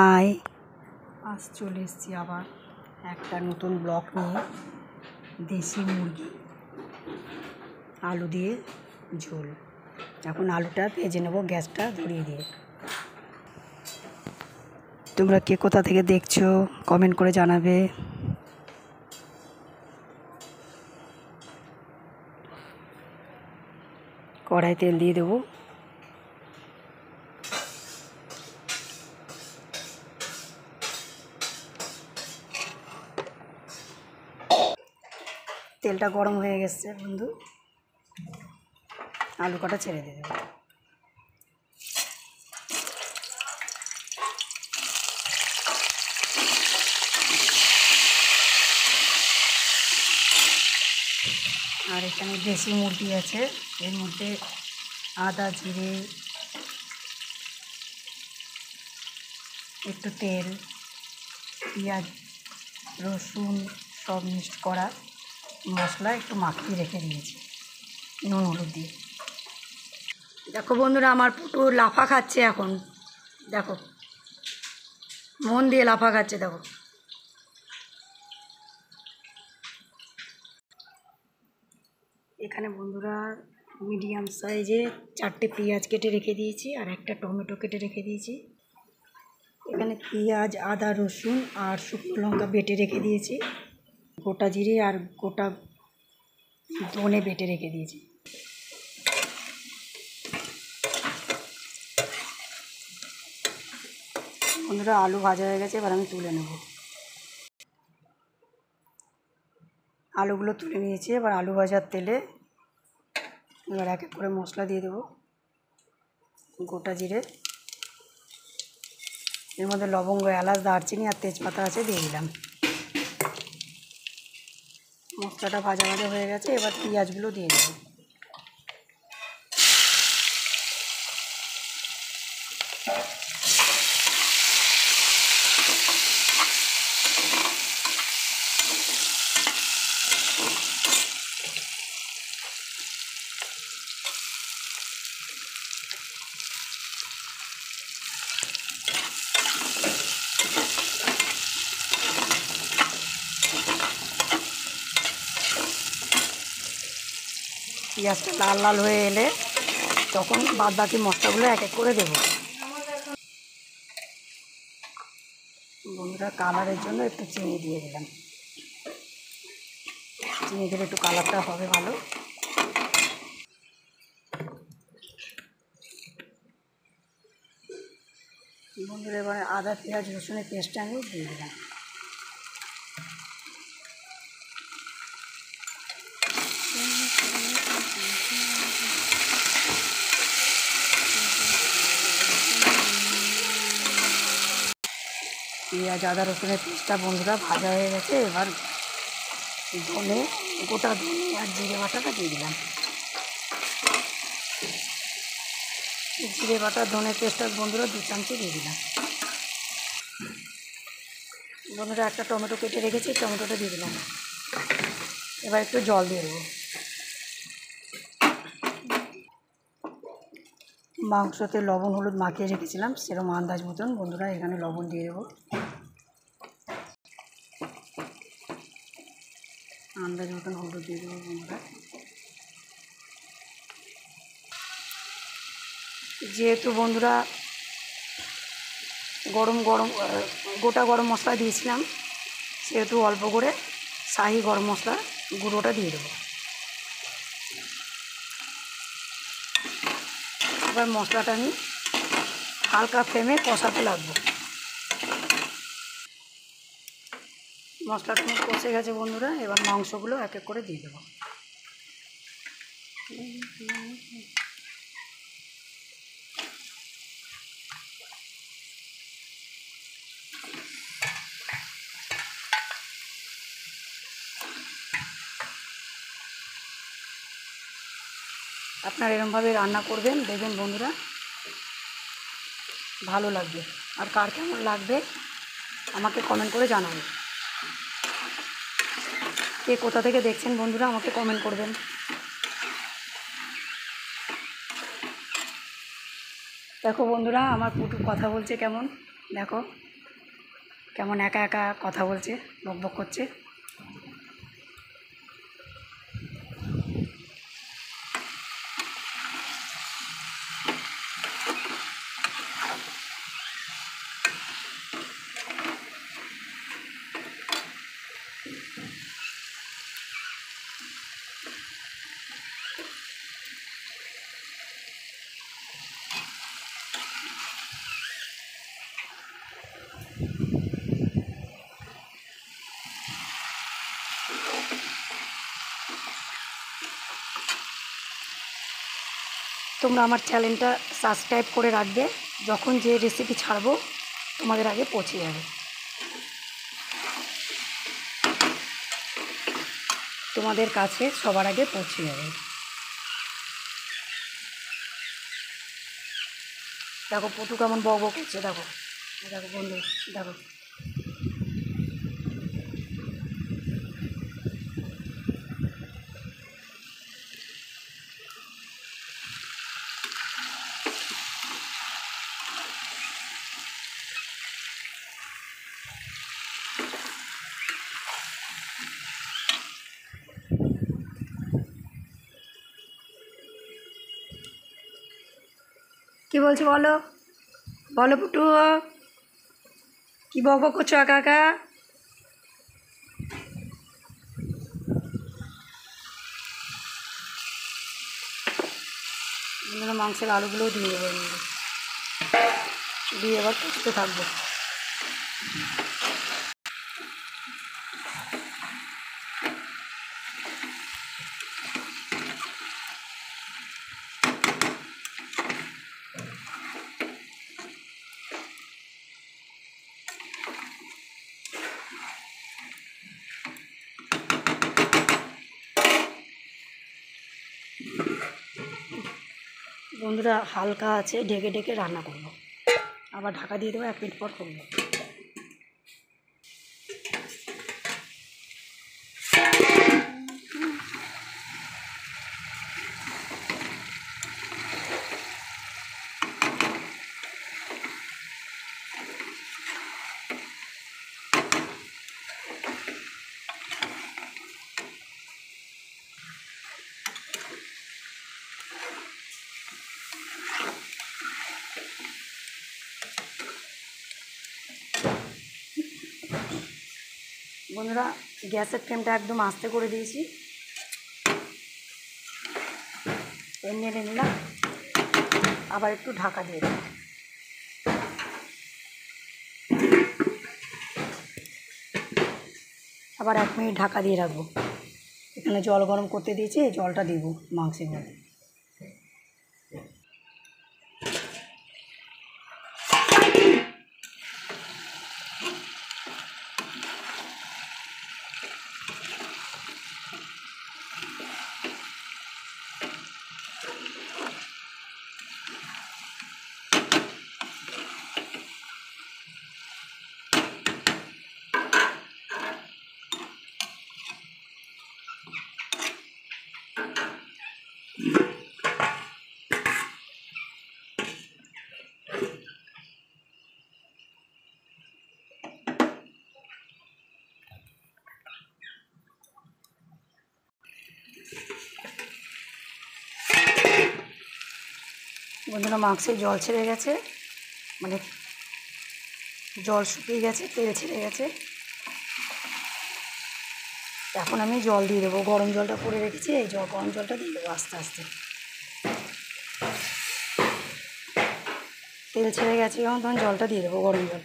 High, আজ চলে এসেছি আবার একটা নতুন ব্লগ নিয়ে। দেশি মুরগি আলু দিয়ে ঝোল। এখন আলুটা ভেজে নেব গ্যাসটা ধরিয়ে দিয়ে। তোমরা কে কোথা থেকে দেখছো কমেন্ট করে জানাবে। কড়াই তেল দিয়ে দেবো। তেলটা গরম হয়ে গেছে বন্ধু, আলু কটা ছেড়ে দিয়ে দেবো। আর এখানে দেশি মুরগি আছে, এর মধ্যে আদা জিরে একটু তেল পেঁয়াজ রসুন সব মিক্সড করা মশলা একটু মাখিয়ে রেখে দিয়েছি নুন হলুদ দিয়ে। দেখো বন্ধুরা, আমার পুটু লাফা খাচ্ছে এখন। দেখো মন দিয়ে লাফা খাচ্ছে। দেখো এখানে বন্ধুরা মিডিয়াম সাইজে 4টে পেঁয়াজ কেটে রেখে দিয়েছি আর একটা টমেটো কেটে রেখে দিয়েছি। এখানে পেঁয়াজ আদা রসুন আর শুকনো লঙ্কা বেটে রেখে দিয়েছি। গোটা জিরে আর গোটা ধনে বেটে রেখে দিয়েছি। বন্ধুরা আলু ভাজা হয়ে গেছে, এবার আমি তুলে নেব। আলুগুলো তুলে নিয়েছি, এবার আলু ভাজার তেলে এবার এক এক করে মশলা দিয়ে দেবো। গোটা জিরে, এর মধ্যে লবঙ্গ এলাচ দারচিনি আর তেজপাতা আছে, দিয়ে দিলাম। মশলাটা ভাজা ভাজা হয়ে গেছে, এবার পেঁয়াজগুলো দিয়ে দেবো। পেঁয়াজটা লাল লাল হয়ে এলে তখন বাদ বাকি মশলাগুলো এক এক করে দেবো। বন্ধুরা কালারের জন্য একটু চিনি দিয়ে দিলাম। চিনি দিলে একটু কালারটা হবে ভালো। বন্ধুরা এবার আদা পেঁয়াজ রসুনের পেস্টটা আমি দিয়ে দিলাম। পেঁয়াজ আদা রসুনের পেস্টটা বন্ধুরা ভাজা হয়ে গেছে, এবার ধনে গোটা ধনে আর জিরে বাটাটা দিয়ে দিলাম। জিরে বাটা ধনে পেস্টটা বন্ধুরা 2 চামচি দিয়ে দিলাম। বন্ধুরা একটা টমেটো কেটে রেখেছি, টমেটোটা দিয়ে দিলাম। এবার একটু জল দিয়ে দেবো। মাংসতে লবণ হলুদ মাখিয়ে রেখেছিলাম, সেরকম আন্দাজ মতন বন্ধুরা এখানে লবণ দিয়ে দেবো। আন্দাজ মতন হলুদ দিয়ে দেবো বন্ধুরা। যেহেতু বন্ধুরা গোটা গরম মশলা দিয়েছিলাম, সেহেতু অল্প করে শাহি গরম মশলা গুঁড়োটা দিয়ে দেবো। এবার মশলাটা আমি হালকা ফ্লেমে কষাতে লাগবো। মশলাটা কষে গেছে বন্ধুরা, এবার মাংসগুলো এক এক করে দিয়ে দেবো। আপনারা এরকমভাবে রান্না করবেন, দেখবেন বন্ধুরা ভালো লাগবে। আর কার কেমন লাগবে আমাকে কমেন্ট করে জানাবেন। কে কোথা থেকে দেখছেন বন্ধুরা আমাকে কমেন্ট করবেন। দেখো বন্ধুরা আমার পুটু কথা বলছে কেমন, দেখো কেমন একা একা কথা বলছে, বকবক করছে। তোমরা আমার চ্যানেলটা সাবস্ক্রাইব করে রাখবে, যখন যে রেসিপি ছাড়বো তোমাদের আগে পৌঁছে যাবে, তোমাদের কাছে সবার আগে পৌঁছে যাবে। দেখো পটু কেমন বক করছে, দেখো দেখো বন্ধু, দেখো। কি বলছো বলো, বলো পুটু, কি বক করছো একা একা? মাংসের আলুগুলোও দিয়ে দেবো, দিয়ে এবার কষতে থাকবো। বন্ধুরা হালকা আছে, ঢেকে ঢেকে রান্না করবো, আবার ঢাকা দিয়ে দেবো, 1 মিনিট পর করবো। বন্ধুরা গ্যাসের ফ্লেমটা একদম আস্তে করে দিয়েছি, নেড়ে নিলাম, আবার একটু ঢাকা দিয়ে দেবো। আবার 1 মিনিট ঢাকা দিয়ে রাখবো। এখানে জল গরম করতে দিয়েছি, এই জলটা দিব মাংসের মধ্যে। বন্ধুরা মাংসে জল ছেড়ে গেছে, মানে জল শুকিয়ে গেছে, তেল ছেড়ে গেছে। এখন আমি জল দিয়ে দেবো, গরম জলটা করে রেখেছি, এই গরম জলটা দিয়ে দেবো আস্তে আস্তে। তেল ছেড়ে গেছে যখন, তখন জলটা দিয়ে দেবো, গরম জল।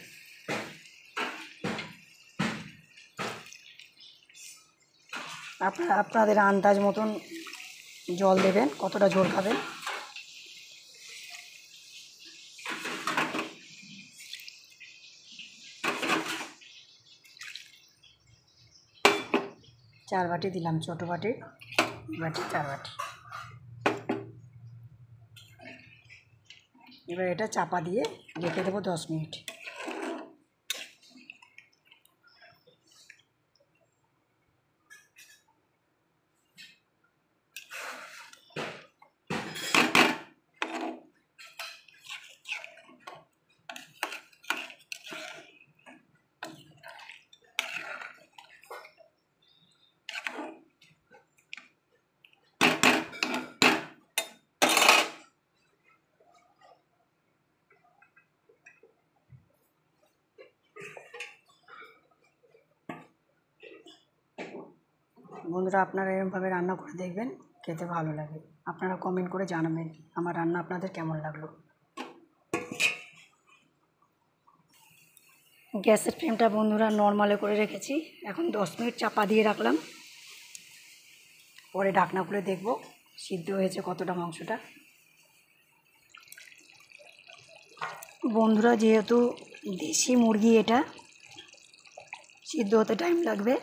আপনাদের আন্দাজ মতন জল দেবেন, কতটা ঝোল খাবেন। চার বাটি দিলাম, ছোটো বাটি, বাটি 4 বাটি। এবার এটা চাপা দিয়ে রেখে দেবো 10 মিনিট। বন্ধুরা আপনারা এরকমভাবে রান্না করে দেখবেন, খেতে ভালো লাগে। আপনারা কমেন্ট করে জানাবেন আমার রান্না আপনাদের কেমন লাগলো। গ্যাসের ফ্লেমটা বন্ধুরা নর্মালে করে রেখেছি। এখন 10 মিনিট চাপা দিয়ে রাখলাম, পরে ঢাকনা খুলে দেখব সিদ্ধ হয়েছে কতটা মাংসটা। বন্ধুরা যেহেতু দেশি মুরগি, এটা সিদ্ধ হতে টাইম লাগবে,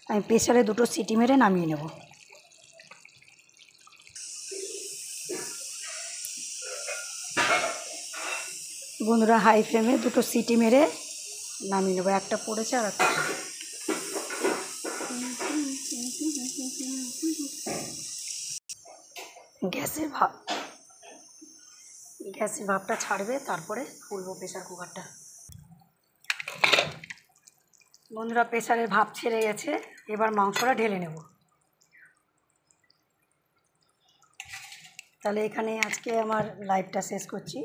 আমি প্রেসারে 2টো সিটি মেরে নামিয়ে নেব। বন্ধুরা হাই ফ্লেমে 2টো সিটি মেরে নামিয়ে নেব। একটা পড়েছে আর একটা। গ্যাসের ভাপটা ছাড়বে, তারপরে খুলবো প্রেসার কুকারটা। বন্ধুরা প্রেসারের ভাপ ছেড়ে গেছে, এবার মাংসটা ঢেলে নেব। তাহলে এখানে আজকে আমার লাইভটা শেষ করছি।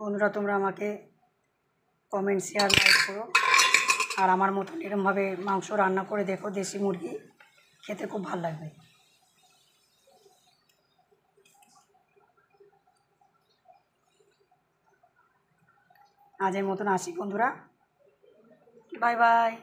বন্ধুরা তোমরা আমাকে কমেন্ট, শেয়ার, লাইক করো, আর আমার মতন এরকমভাবে মাংস রান্না করে দেখো, দেশি মুরগি, খেতে খুব ভালো লাগবে। আজের মতন আসি বন্ধুরা, বাই বাই।